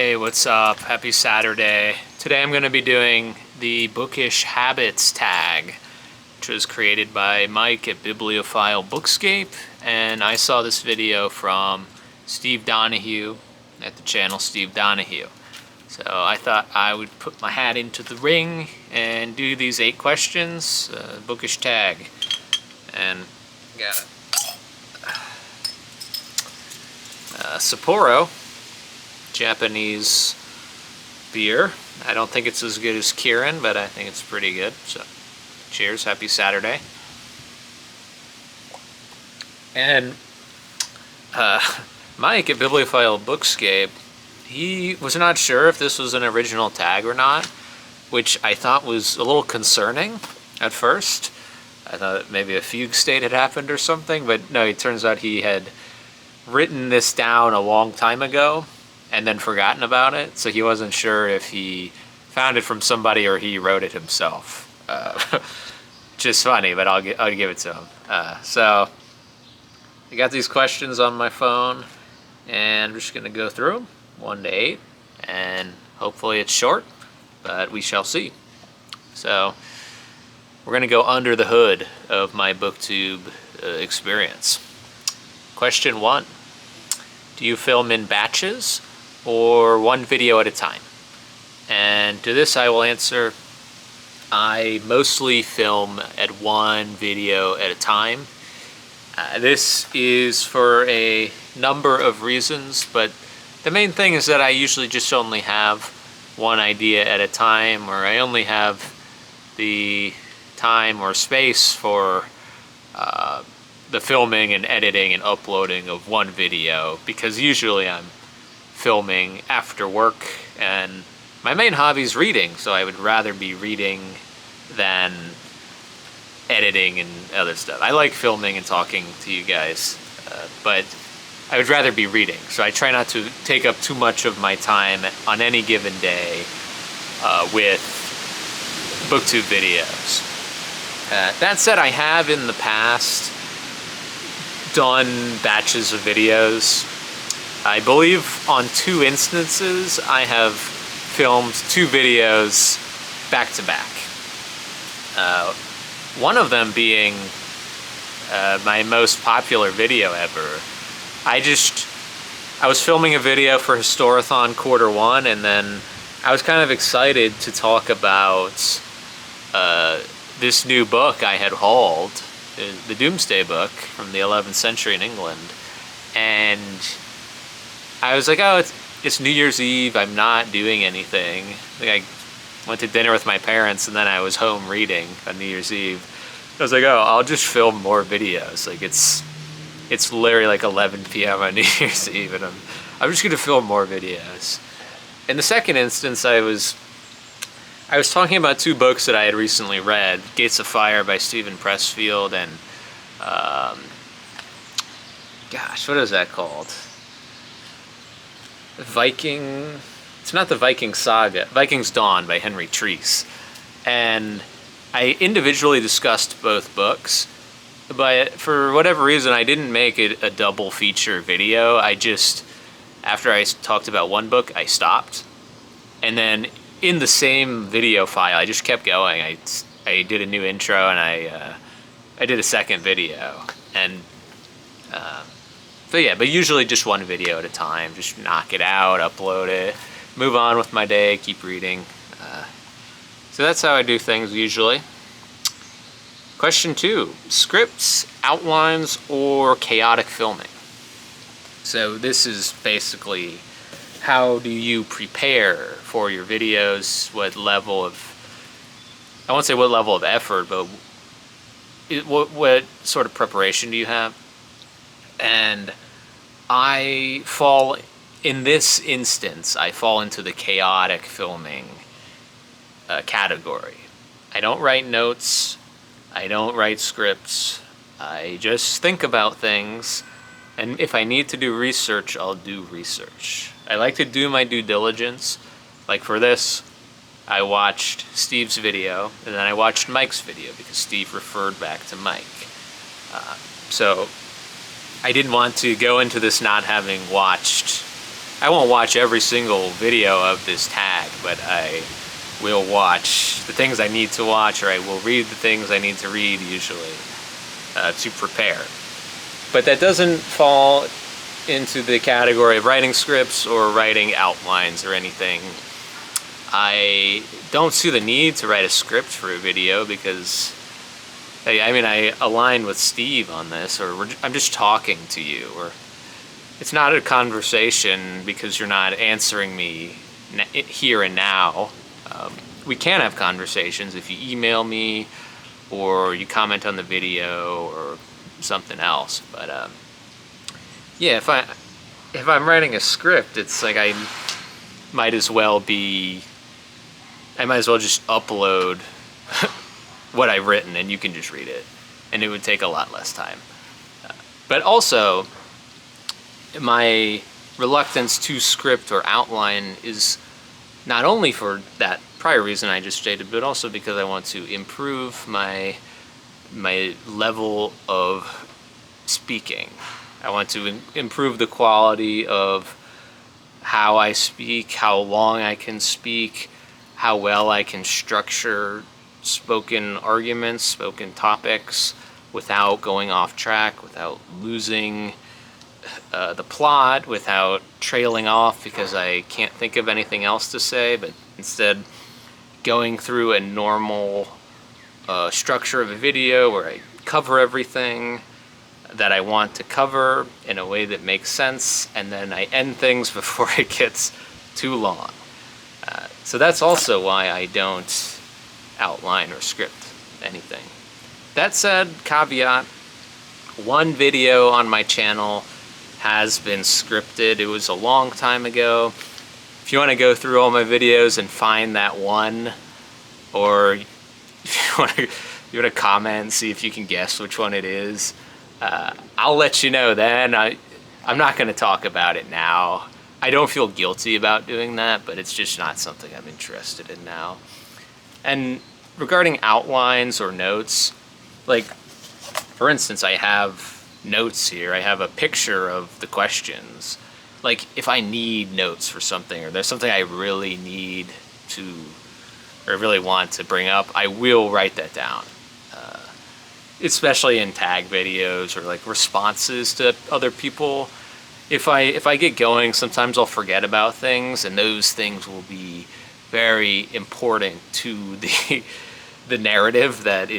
Hey, what's up? Happy Saturday. Today I'm going to be doing the Bookish Habits Tag, which was created by Mike at Bibliophile Bookscape, and I saw this video from Steve Donahue at the channel Steve Donahue. So I thought I would put my hat into the ring and do these 8 questions, Bookish Tag. And got Sapporo, Japanese beer. I don't think it's as good as Kirin, but I think it's pretty good. So, cheers, happy Saturday. And Mike at Bibliophile Bookscape, he was not sure if this was an original tag or not, which I thought was a little concerning at first. I thought maybe a fugue state had happened or something, but no, it turns out he had written this down a long time ago and then forgotten about it, so he wasn't sure if he found it from somebody or he wrote it himself. Just funny, but I'll give it to him. So I got these questions on my phone, and I'm just going to go through them, 1 to 8, and hopefully it's short, but we shall see. So we're going to go under the hood of my Booktube experience. Question 1. Do you film in batches or one video at a time? And to this I will answer, I mostly film at one video at a time. This is for a number of reasons, but the main thing is that I usually just only have one idea at a time, or I only have the time or space for the filming and editing and uploading of one video, because usually I'm filming after work, and my main hobby is reading, so I would rather be reading than editing and other stuff. I like filming and talking to you guys, but I would rather be reading, so I try not to take up too much of my time on any given day with Booktube videos. That said, I have in the past done batches of videos. I believe on 2 instances I have filmed 2 videos back to back. One of them being my most popular video ever. I was filming a video for Historathon Q1, and then I was kind of excited to talk about this new book I had hauled, the Doomsday Book from the 11th century in England. And I was like, oh, it's New Year's Eve, I'm not doing anything. I went to dinner with my parents, and then I was home reading on New Year's Eve. I was like, oh, I'll just film more videos. Like, it's literally like 11 p.m. on New Year's Eve, and I'm just gonna film more videos. In the second instance, I was talking about 2 books that I had recently read, Gates of Fire by Stephen Pressfield, and gosh, what is that called? It's not the Viking Saga, Viking's Dawn by Henry Treece. And I individually discussed both books, but for whatever reason I didn't make it a double feature video. After I talked about one book, I stopped. And then in the same video file, I just kept going. I did a new intro, and I did a second video. And so yeah, but usually just one video at a time. Just knock it out, upload it, move on with my day, keep reading. So that's how I do things usually. Question 2, scripts, outlines, or chaotic filming? So this is basically, how do you prepare for your videos? What level of, I won't say what level of effort, but what sort of preparation do you have? And in this instance, I fall into the chaotic filming category. I don't write notes, I don't write scripts, I just think about things, and if I need to do research, I'll do research. I like to do my due diligence. Like for this, I watched Steve's video, and then I watched Mike's video, because Steve referred back to Mike. So I didn't want to go into this not having watched I won't watch every single video of this tag, but I will watch the things I need to watch, or I will read the things I need to read usually to prepare. But that doesn't fall into the category of writing scripts or writing outlines or anything. I don't see the need to write a script for a video because, I mean, I align with Steve on this, or I'm just talking to you, or it's not a conversation because you're not answering me here and now. We can have conversations if you email me or you comment on the video or something else. But yeah, if I'm writing a script, it's like I might as well just upload what I've written and you can just read it, and it would take a lot less time. But also, my reluctance to script or outline is not only for that prior reason I just stated, but also because I want to improve my level of speaking. I want to improve the quality of how I speak, how long I can speak, how well I can structure spoken arguments, spoken topics, without going off track, without losing the plot, without trailing off because I can't think of anything else to say, but instead going through a normal structure of a video where I cover everything that I want to cover in a way that makes sense, and then I end things before it gets too long. So that's also why I don't outline or script anything. That said, caveat, one video on my channel has been scripted. It was a long time ago. If you want to go through all my videos and find that one, or if you want to comment and see if you can guess which one it is, I'll let you know then. I'm not going to talk about it now. I don't feel guilty about doing that, but it's just not something I'm interested in now. And regarding outlines or notes, like, for instance, I have notes here. I have a picture of the questions. Like, if I need notes for something, or there's something I really need to, or really want to bring up, I will write that down. Especially in tag videos or like responses to other people. If I get going, sometimes I'll forget about things, and those things will be very important to the narrative that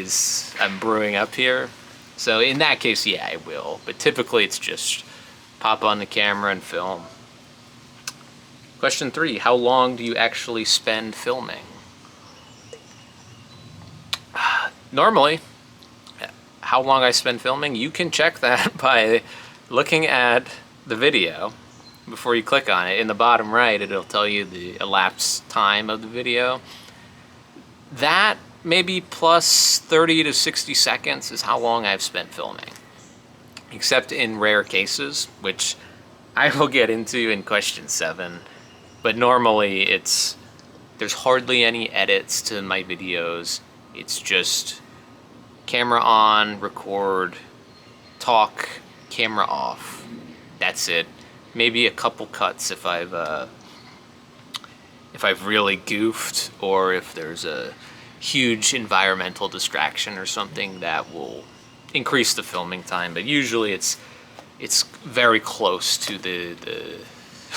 I'm brewing up here. So in that case, yeah, I will. But typically it's just pop on the camera and film. Question 3, how long do you actually spend filming? Normally, how long I spend filming, you can check that by looking at the video before you click on it. In the bottom right, it'll tell you the elapsed time of the video. That maybe plus 30 to 60 seconds is how long I've spent filming. Except in rare cases, which I will get into in question 7. But normally there's hardly any edits to my videos. It's just camera on, record, talk, camera off. That's it. Maybe a couple cuts if I've really goofed, or if there's a huge environmental distraction or something that will increase the filming time. But usually it's very close to the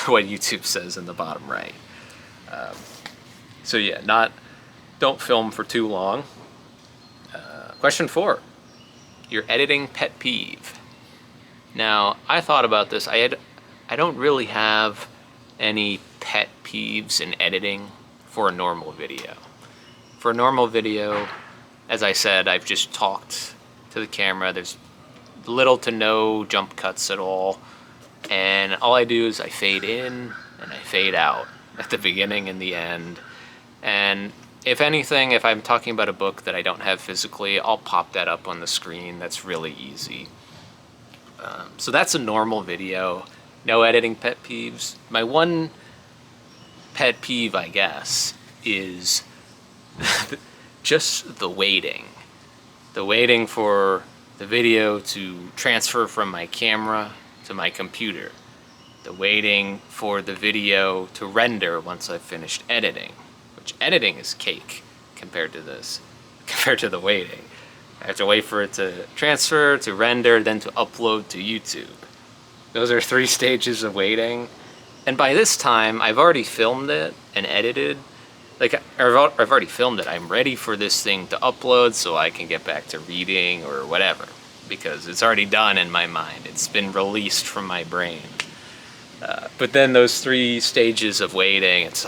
what YouTube says in the bottom right. So yeah, don't film for too long. Question 4, your editing pet peeve. Now, I thought about this. I don't really have any pet peeves in editing for a normal video. For a normal video, as I said, I've just talked to the camera. There's little to no jump cuts at all. And all I do is I fade in and I fade out at the beginning and the end. And if anything, if I'm talking about a book that I don't have physically, I'll pop that up on the screen. That's really easy. So that's a normal video. No editing pet peeves. My one pet peeve, I guess, is just the waiting. The waiting for the video to transfer from my camera to my computer. to waiting for the video to render once I've finished editing, which editing is cake compared to this, compared to the waiting. I have to wait for it to transfer, to render, then to upload to YouTube. Those are 3 stages of waiting. And by this time, I've already filmed it and edited. Like, I've already filmed it. I'm ready for this thing to upload so I can get back to reading or whatever. Because it's already done in my mind. It's been released from my brain. But then those 3 stages of waiting, it's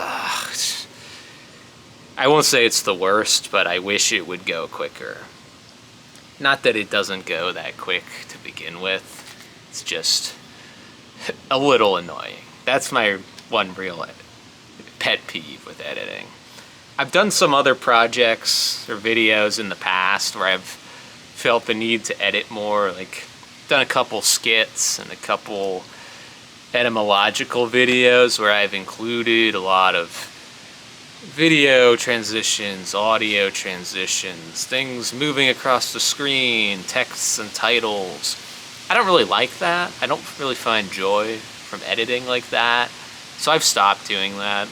I won't say it's the worst, but I wish it would go quicker. Not that it doesn't go that quick to begin with. It's just a little annoying. That's my one real pet peeve with editing. I've done some other projects or videos in the past where I've felt the need to edit more, like done a couple skits and a couple etymological videos where I've included a lot of video transitions, audio transitions, things moving across the screen, texts and titles. I don't really like that. I don't really find joy from editing like that, so I've stopped doing that.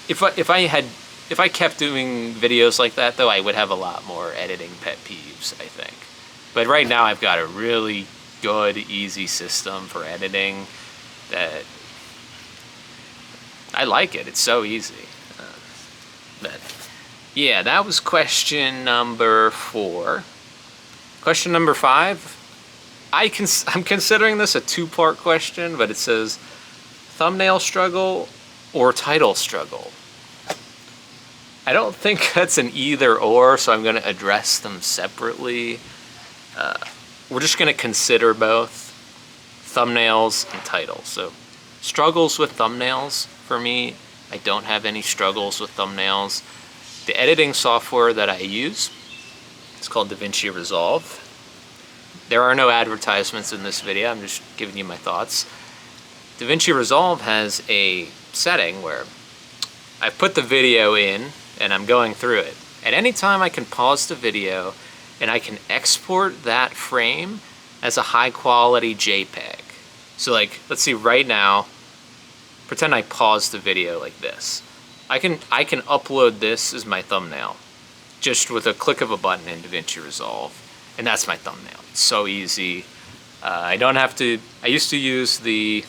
If I kept doing videos like that, though, I would have a lot more editing pet peeves, I think. But right now I've got a really good, easy system for editing that I like it. It's so easy. But yeah, that was question number 4. Question number 5. I'm considering this a 2-part question, but it says thumbnail struggle or title struggle. I don't think that's an either or, so I'm going to address them separately. We're just going to consider both thumbnails and titles. So struggles with thumbnails for me, I don't have any struggles with thumbnails. The editing software that I use, it's called DaVinci Resolve. There are no advertisements in this video, I'm just giving you my thoughts. DaVinci Resolve has a setting where I put the video in and I'm going through it. At any time I can pause the video and I can export that frame as a high quality JPEG. So like, let's see right now, pretend I pause the video like this. I can upload this as my thumbnail just with a click of a button in DaVinci Resolve, and that's my thumbnail. It's so easy. I don't have to, I used to use the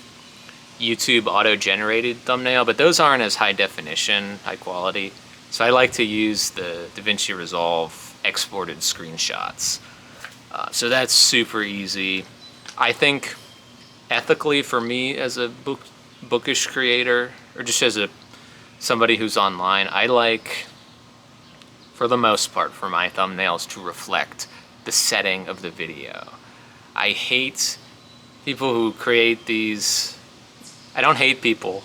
YouTube auto-generated thumbnail, but those aren't as high definition, high quality. So I like to use the DaVinci Resolve exported screenshots. So that's super easy. I think ethically for me as a bookish creator, or just as somebody who's online, I like, for the most part, for my thumbnails to reflect the setting of the video. I hate people who create these. I don't hate people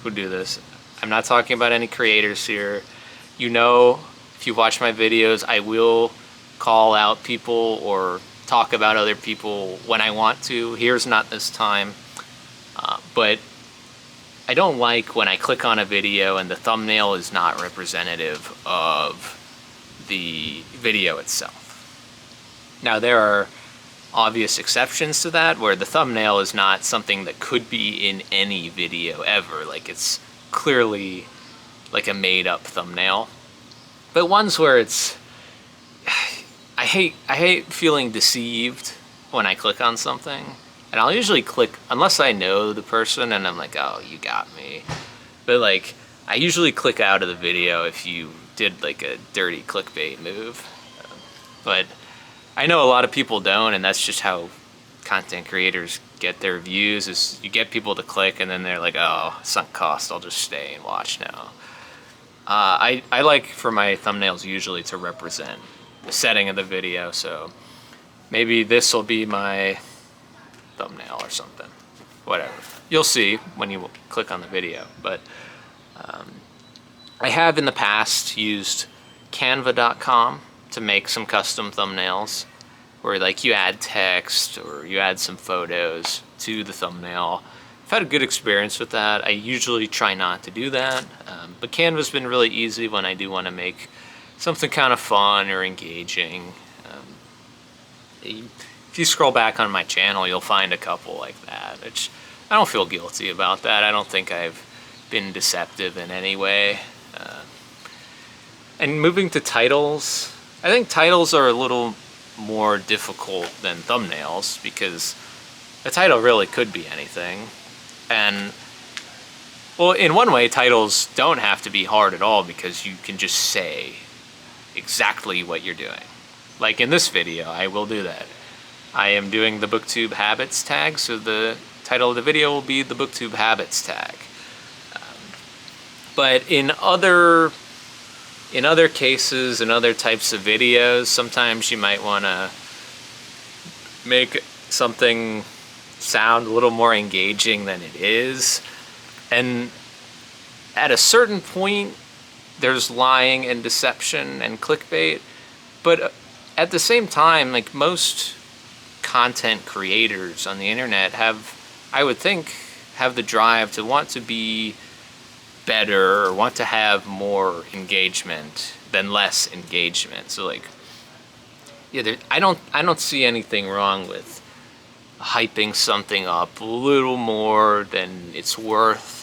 who do this. I'm not talking about any creators here. You know, if you watch my videos, I will call out people or talk about other people when I want to. Here's not this time. But I don't like when I click on a video and the thumbnail is not representative of the video itself. Now there are obvious exceptions to that, where the thumbnail is not something that could be in any video ever. Like, it's clearly like a made-up thumbnail. But ones where it's, I hate feeling deceived when I click on something. And I'll usually click, unless I know the person and I'm like, oh, you got me. But like, I usually click out of the video if you did like a dirty clickbait move. But I know a lot of people don't, and that's just how content creators get their views, is you get people to click and then they're like, oh, sunk cost, I'll just stay and watch now. I like for my thumbnails usually to represent the setting of the video, so maybe this will be my thumbnail or something. Whatever. You'll see when you click on the video. But I have in the past used canva.com to make some custom thumbnails where like you add text or you add some photos to the thumbnail. I've had a good experience with that. I usually try not to do that, but Canva's been really easy when I do want to make something kind of fun or engaging. If you scroll back on my channel, you'll find a couple like that, which I don't feel guilty about that. I don't think I've been deceptive in any way. And moving to titles, I think titles are a little more difficult than thumbnails because a title really could be anything. And, well, in one way, titles don't have to be hard at all because you can just say exactly what you're doing. Like in this video, I will do that. I am doing the Booktube Habits Tag, so the title of the video will be the Booktube Habits Tag. But in other cases, in other types of videos, sometimes you might want to make something sound a little more engaging than it is. And at a certain point, there's lying and deception and clickbait. But at the same time, like most content creators on the internet I would think, have the drive to want to be better or want to have more engagement than less engagement. So like, yeah, I don't see anything wrong with hyping something up a little more than it's worth.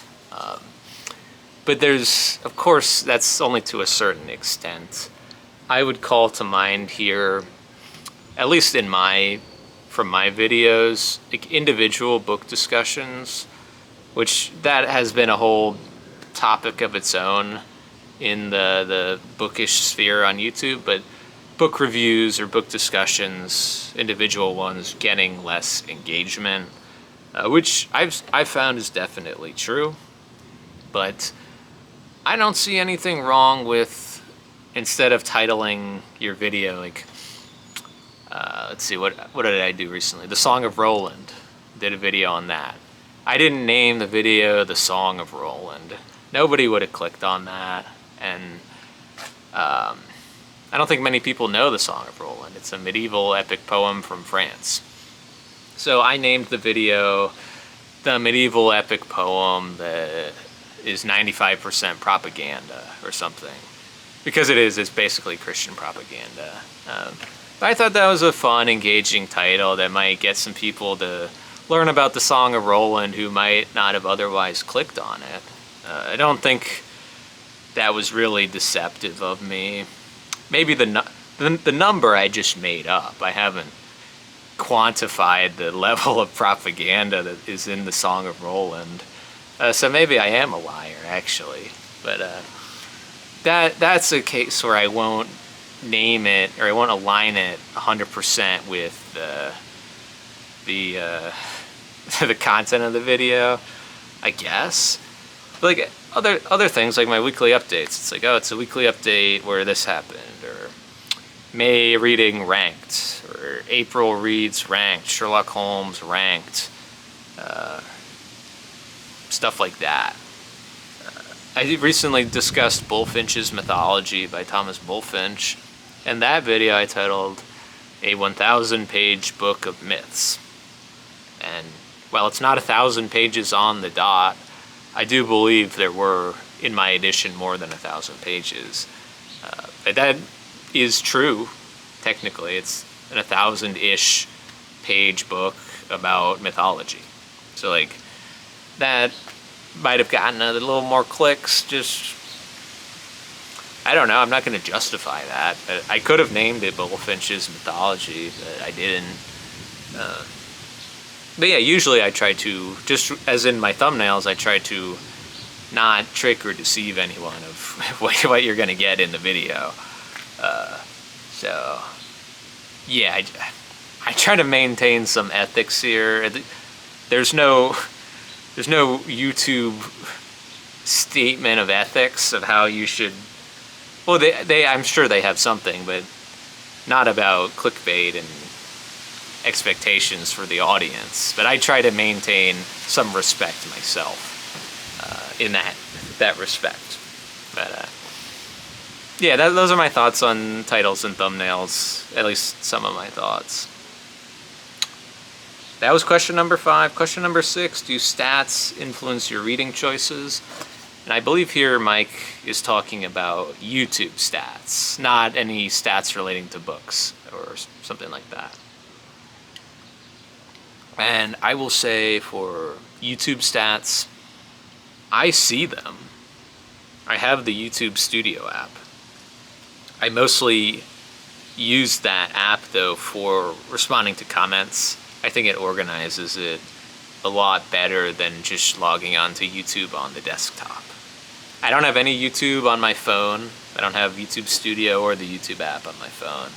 But there's, of course, that's only to a certain extent. I would call to mind here, at least from my videos, like individual book discussions, which that has been a whole topic of its own in the bookish sphere on YouTube, but book reviews or book discussions, individual ones, getting less engagement, which I've found is definitely true. But I don't see anything wrong with, instead of titling your video like, let's see, what did I do recently? The Song of Roland. Did a video on that. I didn't name the video The Song of Roland. Nobody would have clicked on that. And I don't think many people know The Song of Roland. It's a medieval epic poem from France. So I named the video The Medieval Epic Poem That is 95% Propaganda or something. Because it's basically Christian propaganda. But I thought that was a fun, engaging title that might get some people to learn about the Song of Roland who might not have otherwise clicked on it. I don't think that was really deceptive of me. Maybe the number I just made up. I haven't quantified the level of propaganda that is in the Song of Roland. So maybe I am a liar, actually. But that's a case where I won't name it, or I won't align it 100% with the content of the video, I guess. But like other things, like my weekly updates, it's like, oh, it's a weekly update where this happened, or May reading ranked, or April reads ranked, Sherlock Holmes ranked, stuff like that. I recently discussed Bulfinch's Mythology by Thomas Bulfinch. In that video I titled A 1,000-Page Book of Myths. And while it's not 1,000 pages on the dot, I do believe there were, in my edition, more than 1,000 pages. But that is true, technically. It's an 1,000-ish page book about mythology. So like, that might have gotten a little more clicks, just, I don't know, I'm not going to justify that. I could have named it Bulfinch's Mythology, but I didn't. But yeah, usually I try to, just as in my thumbnails, I try to not trick or deceive anyone of what you're going to get in the video. So, yeah, I try to maintain some ethics here. There's no YouTube statement of ethics of how you should. Well, I'm sure they have something, but not about clickbait and expectations for the audience. But I try to maintain some respect myself in that respect. But yeah, those are my thoughts on titles and thumbnails. At least some of my thoughts. That was question number 5. Question number 6, do stats influence your reading choices? And I believe here Mike is talking about YouTube stats, not any stats relating to books or something like that. And I will say for YouTube stats, I see them. I have the YouTube Studio app. I mostly use that app though for responding to comments. I think it organizes it a lot better than just logging onto YouTube on the desktop. I don't have any YouTube on my phone. I don't have YouTube Studio or the YouTube app on my phone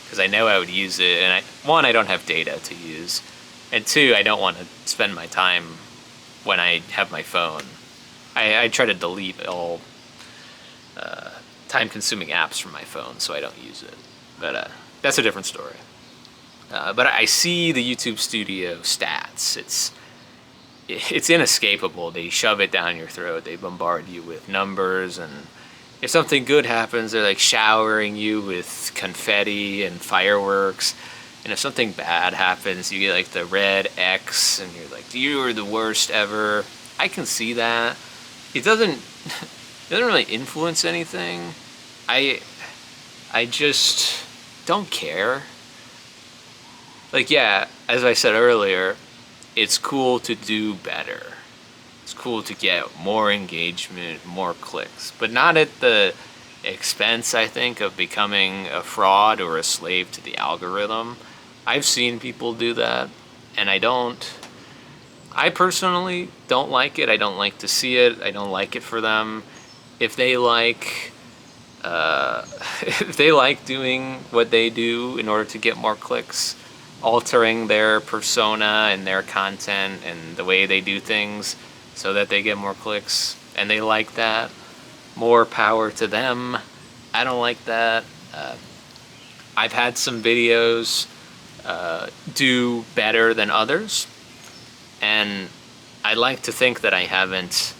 because I know I would use it. And one, I don't have data to use. And two, I don't want to spend my time when I have my phone. I try to delete all time-consuming apps from my phone so I don't use it. But that's a different story. But I see the YouTube Studio stats. It's inescapable. They shove it down your throat. They bombard you with numbers, and if something good happens, they're like showering you with confetti and fireworks. And if something bad happens, you get like the red X, and you're like, you are the worst ever. I can see that. It doesn't really influence anything. I just don't care. Like, yeah, as I said earlier, it's cool to do better. It's cool to get more engagement, more clicks, but not at the expense, I think, of becoming a fraud or a slave to the algorithm. I've seen people do that, and I personally don't like it. I don't like to see it. I don't like it for them. If they like doing what they do in order to get more clicks, altering their persona and their content and the way they do things so that they get more clicks, and they like that, more power to them. I don't like that. I've had some videos do better than others, and I like to think that I haven't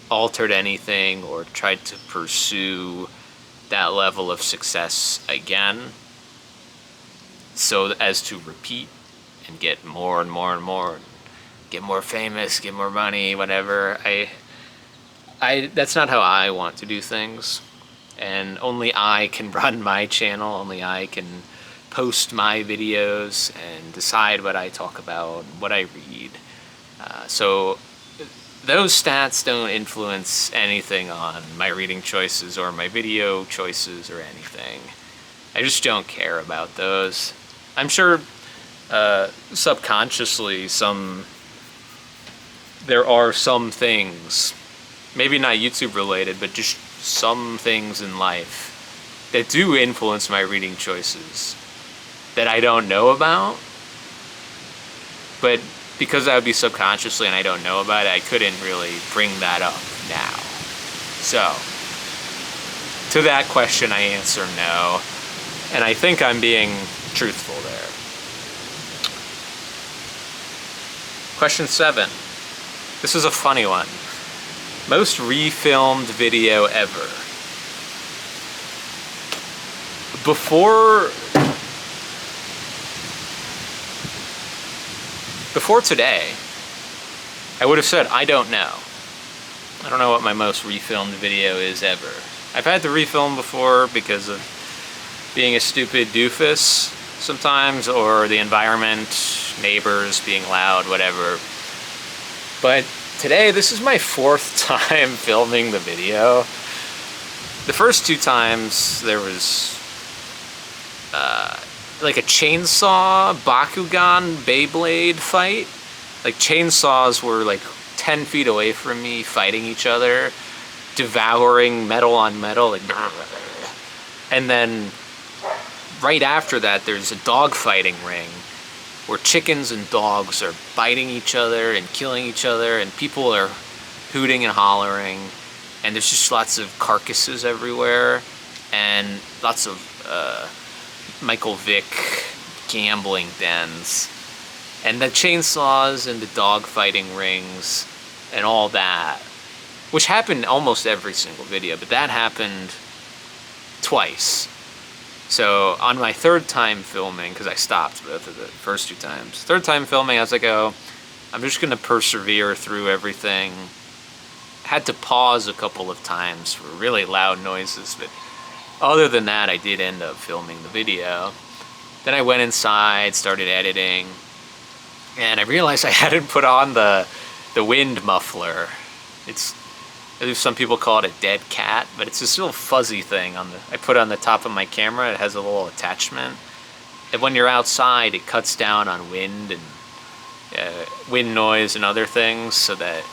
altered anything or tried to pursue that level of success again so as to repeat and get more and more and more, get more famous, get more money, whatever. That's not how I want to do things, and only I can run my channel. Only I can post my videos and decide what I talk about, what I read. So those stats don't influence anything on my reading choices or my video choices or anything. I just don't care about those. I'm sure subconsciously there are some things, maybe not YouTube related, but just some things in life that do influence my reading choices that I don't know about. But because that would be subconsciously and I don't know about it, I couldn't really bring that up now. So, to that question, I answer no. And I think I'm being truthful there. Question 7. This is a funny one. Most refilmed video ever. Before today, I would have said, I don't know. I don't know what my most refilmed video is ever. I've had to refilm before because of being a stupid doofus sometimes, or the environment, neighbors being loud, whatever. But today, this is my 4th time filming the video. The first 2 times, there was like a chainsaw Bakugan Beyblade fight. Like, chainsaws were like 10 feet away from me, fighting each other, devouring metal on metal, like, and then right after that there's a dog fighting ring where chickens and dogs are biting each other and killing each other, and people are hooting and hollering, and there's just lots of carcasses everywhere, and lots of Michael Vick gambling dens, and the chainsaws and the dog fighting rings and all that, which happened almost every single video, but that happened twice. So on my 3rd time filming, because I stopped both of the first 2 times, 3rd time filming, I was like, oh, I'm just going to persevere through everything. Had to pause a couple of times for really loud noises, but other than that, I did end up filming the video. Then I went inside, started editing, and I realized I hadn't put on the the wind muffler. It's, I think some people call it a dead cat, but it's this little fuzzy thing I put on the top of my camera. It has a little attachment. And when you're outside, it cuts down on wind and wind noise and other things so that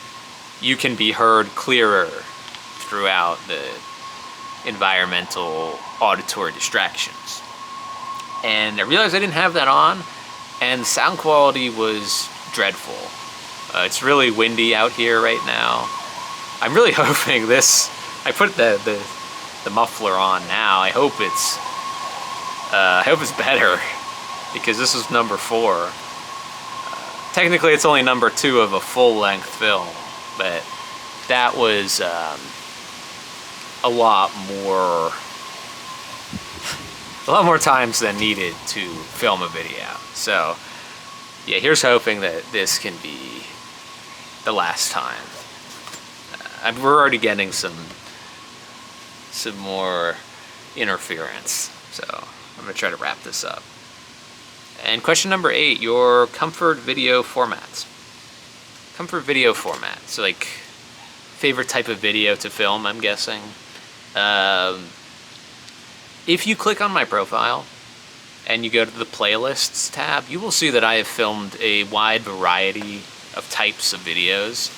you can be heard clearer throughout the environmental auditory distractions. And I realized I didn't have that on, and the sound quality was dreadful. It's really windy out here right now. I'm really hoping this, I put the muffler on now. I hope it's better, because this is number 4. Technically it's only number 2 of a full-length film, but that was a lot more times than needed to film a video. So yeah, here's hoping that this can be the last time. We're already getting some more interference, so I'm gonna try to wrap this up. And question number 8, your comfort video formats. Comfort video format, so like favorite type of video to film, I'm guessing. If you click on my profile and you go to the playlists tab, you will see that I have filmed a wide variety of types of videos.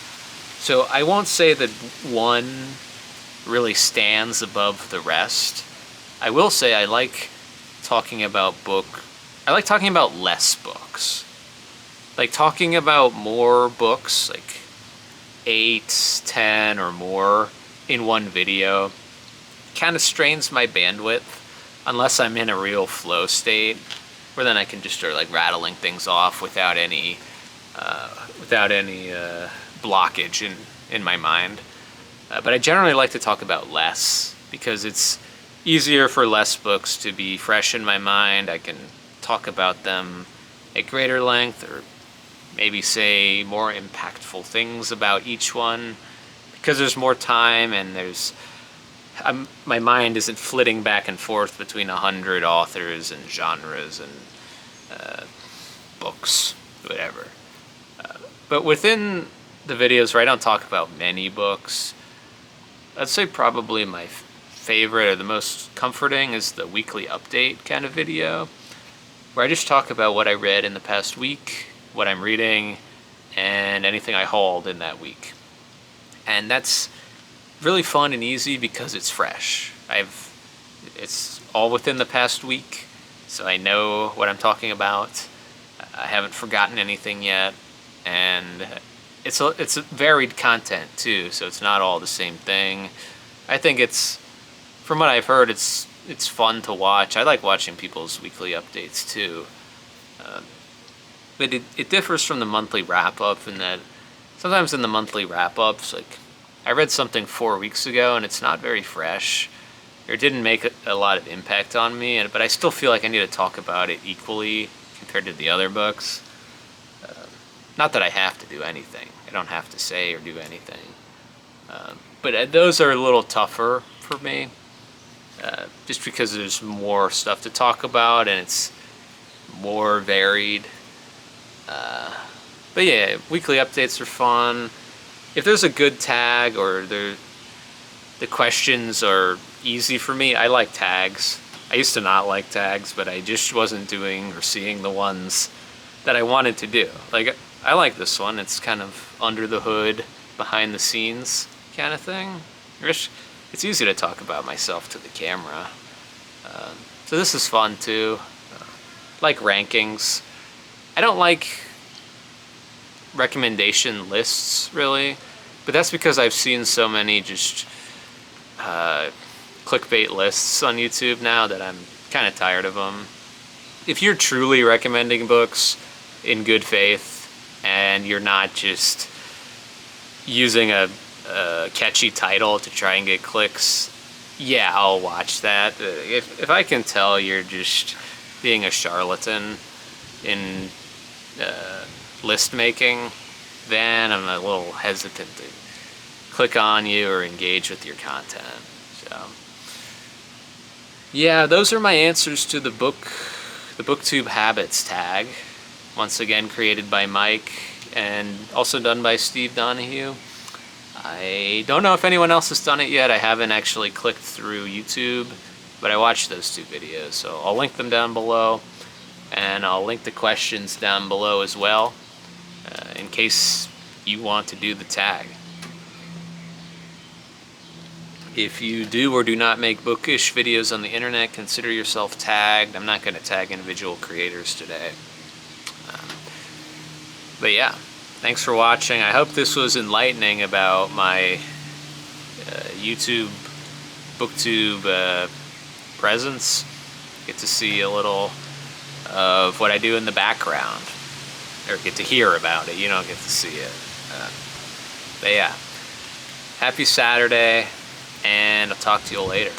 So I won't say that one really stands above the rest. I will say I like talking about less books. Like talking about more books, like 8, 10 or more in one video, kind of strains my bandwidth unless I'm in a real flow state, where then I can just start like rattling things off without any blockage in my mind. But I generally like to talk about less, because it's easier for less books to be fresh in my mind. I can talk about them at greater length, or maybe say more impactful things about each one, because there's more time and my mind isn't flitting back and forth between 100 authors and genres and books, whatever. But within the videos where I don't talk about many books, I'd say probably my favorite or the most comforting is the weekly update kind of video, where I just talk about what I read in the past week, what I'm reading, and anything I hauled in that week. And that's really fun and easy because it's fresh. It's all within the past week, so I know what I'm talking about. I haven't forgotten anything yet, and it's varied content too, so it's not all the same thing. I think from what I've heard, it's fun to watch. I like watching people's weekly updates too. But it differs from the monthly wrap-up in that sometimes in the monthly wrap-ups, like I read something 4 weeks ago and it's not very fresh, or it didn't make a lot of impact on me, but I still feel like I need to talk about it equally compared to the other books. Not that I have to do anything. I don't have to say or do anything. But those are a little tougher for me, just because there's more stuff to talk about and it's more varied. But yeah, weekly updates are fun. If there's a good tag or the questions are easy for me, I like tags. I used to not like tags, but I just wasn't doing or seeing the ones that I wanted to do. Like, I like this one. It's kind of under the hood, behind the scenes kind of thing. It's easy to talk about myself to the camera. So this is fun too. Like rankings. I don't like recommendation lists really, but that's because I've seen so many just clickbait lists on YouTube now that I'm kind of tired of them. If you're truly recommending books in good faith and you're not just using a catchy title to try and get clicks, yeah, I'll watch that. If I can tell you're just being a charlatan in list making, then I'm a little hesitant to click on you or engage with your content. So yeah, those are my answers to the Booktube Habits tag. Once again, created by Mike. and also done by Steve Donahue. I don't know if anyone else has done it yet. I haven't actually clicked through YouTube, but I watched those 2 videos, so I'll link them down below, and I'll link the questions down below as well, in case you want to do the tag. If you do or do not make bookish videos on the internet, consider yourself tagged. I'm not going to tag individual creators today. But yeah, thanks for watching. I hope this was enlightening about my YouTube, Booktube presence. Get to see a little of what I do in the background, or get to hear about it. You don't get to see it. But yeah, happy Saturday, and I'll talk to you later.